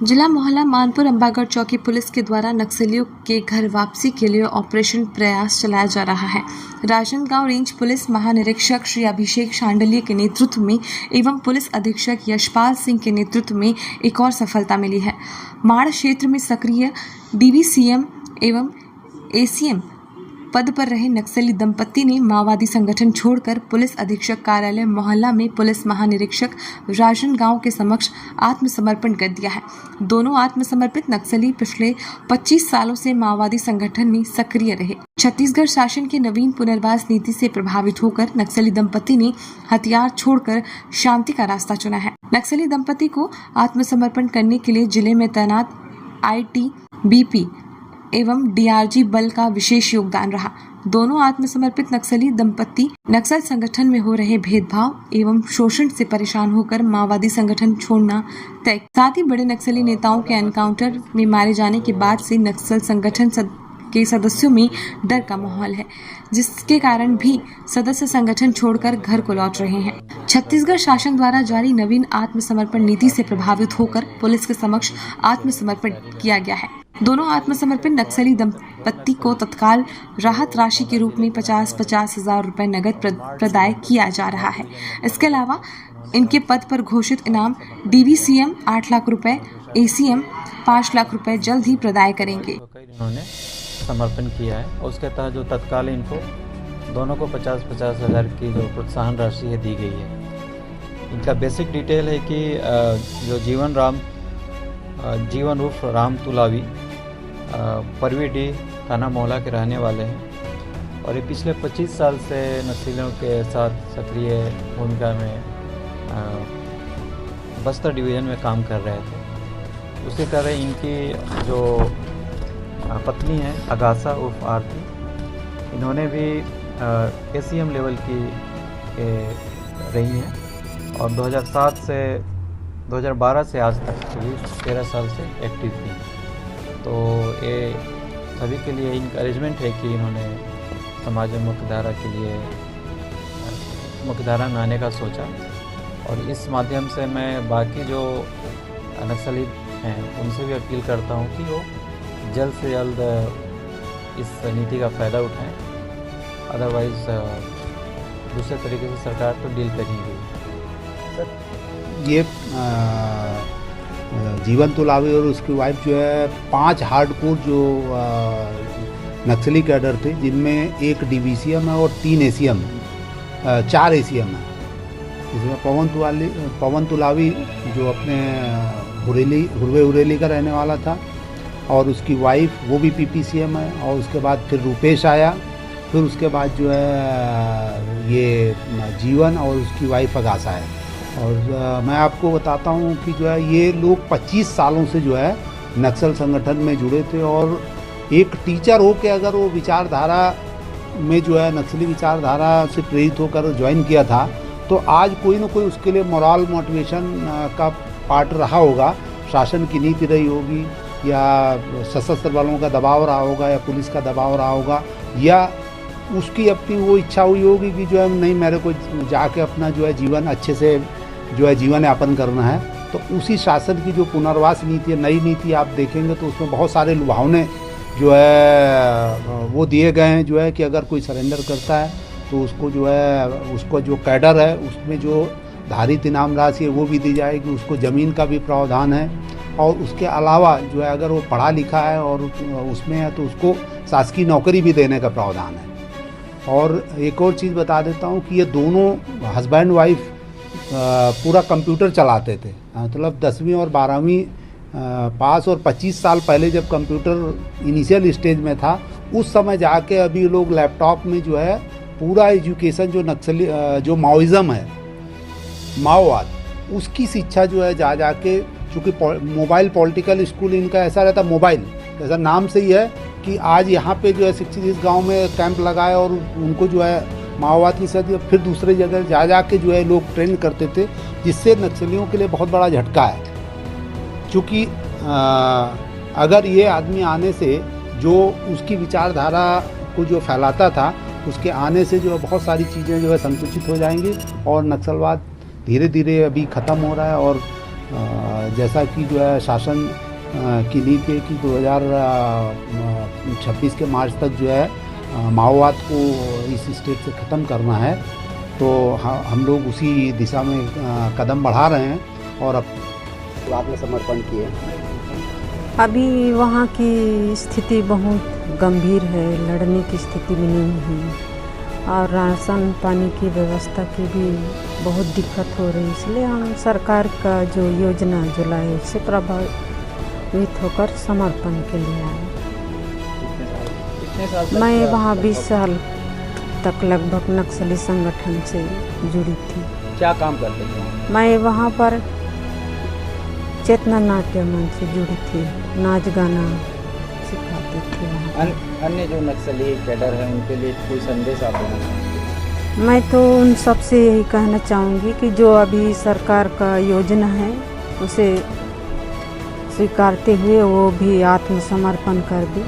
जिला मोहल्ला मानपुर अंबागढ़ चौकी पुलिस के द्वारा नक्सलियों के घर वापसी के लिए ऑपरेशन प्रयास चलाया जा रहा है। राजनांदगांव रेंज पुलिस महानिरीक्षक श्री अभिषेक शांडिल्य के नेतृत्व में एवं पुलिस अधीक्षक यशपाल सिंह के नेतृत्व में एक और सफलता मिली है। माड़ क्षेत्र में सक्रिय डीवीसीएम एवं एसीएम पद पर रहे नक्सली दंपति ने माओवादी संगठन छोड़कर पुलिस अधीक्षक कार्यालय मोहल्ला में पुलिस महानिरीक्षक राजनांदगांव के समक्ष आत्मसमर्पण कर दिया है। दोनों आत्मसमर्पित नक्सली पिछले 25 सालों से माओवादी संगठन में सक्रिय रहे। छत्तीसगढ़ शासन की नवीन पुनर्वास नीति से प्रभावित होकर नक्सली दंपति ने हथियार छोड़कर शांति का रास्ता चुना है। नक्सली दंपति को आत्मसमर्पण करने के लिए जिले में तैनात आईटीबीपी एवं डीआरजी बल का विशेष योगदान रहा। दोनों आत्मसमर्पित नक्सली दंपति नक्सल संगठन में हो रहे भेदभाव एवं शोषण से परेशान होकर माओवादी संगठन छोड़ना तय। साथ ही बड़े नक्सली नेताओं के एनकाउंटर में मारे जाने के बाद से नक्सल संगठन के सदस्यों में डर का माहौल है, जिसके कारण भी सदस्य संगठन छोड़कर घर को लौट रहे हैं। छत्तीसगढ़ शासन द्वारा जारी नवीन आत्मसमर्पण नीति से प्रभावित होकर पुलिस के समक्ष आत्मसमर्पण किया गया है। दोनों आत्मसमर्पित नक्सली दंपति को तत्काल राहत राशि के रूप में 50-50 हजार रुपए नगद प्रदाय किया जा रहा है। इसके अलावा इनके पद पर घोषित इनाम डीवीसीएम 8 लाख रुपए, एसीएम 5 लाख रुपए जल्द ही प्रदाय करेंगे। इन्होंने समर्पण किया है और उसके तहत जो तत्काल इनको दोनों को 50-50 हजार की जो प्रोत्साहन राशि है दी गई है। इनका बेसिक डिटेल है कि जो जीवन उर्फ राम तुलावी परवीडी थाना मोहल्ला के रहने वाले हैं और ये पिछले 25 साल से नक्सलियों के साथ सक्रिय भूमिका में बस्तर डिवीज़न में काम कर रहे थे। उसी तरह इनकी जो पत्नी है अगासा उर्फ आरती, इन्होंने भी एसीएम लेवल की रही हैं और 2012 से आज तक 13 साल से एक्टिव थी। तो ये सभी के लिए इनकरेजमेंट है कि इन्होंने समाज में मुख्यधारा के लिए मुख्यधारा में आने का सोचा और इस माध्यम से मैं बाकी जो नक्सली हैं उनसे भी अपील करता हूँ कि वो जल्द से जल्द इस नीति का फ़ायदा उठाएं, अदरवाइज़ दूसरे तरीके से सरकार तो डील कर ही गई। ये जीवन तुलावी और उसकी वाइफ जो है 5 हार्डकोर जो नक्सली कैडर थे, जिनमें एक डीवीसीएम है और 3 एसीएम 4 एसीएम है। इसमें पवन तुलावी जो अपने हुरवे का रहने वाला था और उसकी वाइफ वो भी पीपीसीएम है और उसके बाद फिर रूपेश आया, फिर उसके बाद जो है ये जीवन और उसकी वाइफ अगासा है। और मैं आपको बताता हूँ कि जो है ये लोग 25 सालों से जो है नक्सल संगठन में जुड़े थे और एक टीचर हो के अगर वो विचारधारा में जो है नक्सली विचारधारा से प्रेरित होकर ज्वाइन किया था तो आज कोई ना कोई उसके लिए मोरल मोटिवेशन का पार्ट रहा होगा। शासन की नीति रही होगी या सशस्त्र बलों का दबाव रहा होगा या पुलिस का दबाव रहा होगा या उसकी अपनी वो इच्छा हुई होगी कि जो है नहीं, मेरे को जाके अपना जो है जीवन अच्छे से जो है जीवन यापन करना है। तो उसी शासन की जो पुनर्वास नीति है, नई नीति आप देखेंगे तो उसमें बहुत सारे लुभावने जो है वो दिए गए हैं जो है कि अगर कोई सरेंडर करता है तो उसको जो है उसको जो कैडर है उसमें जो धारित इनाम राशि है वो भी दी जाएगी, उसको ज़मीन का भी प्रावधान है और उसके अलावा जो है अगर वो पढ़ा लिखा है और उसमें है तो उसको शासकीय नौकरी भी देने का प्रावधान है। और एक और चीज़ बता देता हूँ कि ये दोनों हस्बैंड वाइफ पूरा कंप्यूटर चलाते थे, मतलब 10वीं और 12वीं पास और 25 साल पहले जब कंप्यूटर इनिशियल स्टेज में था उस समय जाके अभी लोग लैपटॉप में जो है पूरा एजुकेशन जो नक्सली जो माओइज़्म है, माओवाद, उसकी शिक्षा जो है जा जाके, चूँकि मोबाइल पॉलिटिकल स्कूल इनका ऐसा रहता, मोबाइल जैसा नाम से ही है कि आज यहाँ पे जो है 66 गांव में कैंप लगाए और उनको जो है माओवाद की सदी फिर दूसरे जगह जा के जो है लोग ट्रेन करते थे, जिससे नक्सलियों के लिए बहुत बड़ा झटका है। क्योंकि अगर ये आदमी आने से जो उसकी विचारधारा को जो फैलाता था उसके आने से जो है बहुत सारी चीज़ें जो है संकुचित हो जाएंगी और नक्सलवाद धीरे धीरे अभी ख़त्म हो रहा है और जैसा कि जो है शासन की नीति है कि 2026 के मार्च तक जो है माओवाद को इस स्टेट से ख़त्म करना है, तो हम लोग उसी दिशा में कदम बढ़ा रहे हैं और अब आत्मसमर्पण किए। अभी वहाँ की स्थिति बहुत गंभीर है, लड़ने की स्थिति में नहीं है और राशन पानी की व्यवस्था की भी बहुत दिक्कत हो रही है। इसलिए हम सरकार का जो योजना जो लाए उससे प्रभावित होकर समर्पण के लिए आए। मैं वहाँ 20 साल तक लगभग नक्सली संगठन से जुड़ी थी। क्या काम करते थे? मैं वहाँ पर चेतना नाट्य मंच से जुड़ी थी, नाच गाना सिखाती थी वहाँ। अन्य जो नक्सली कैडर हैं उनके लिए कोई संदेश आप देना चाहेंगे? मैं तो उन सबसे यही कहना चाहूँगी कि जो अभी सरकार का योजना है उसे स्वीकारते हुए वो भी आत्मसमर्पण कर दे।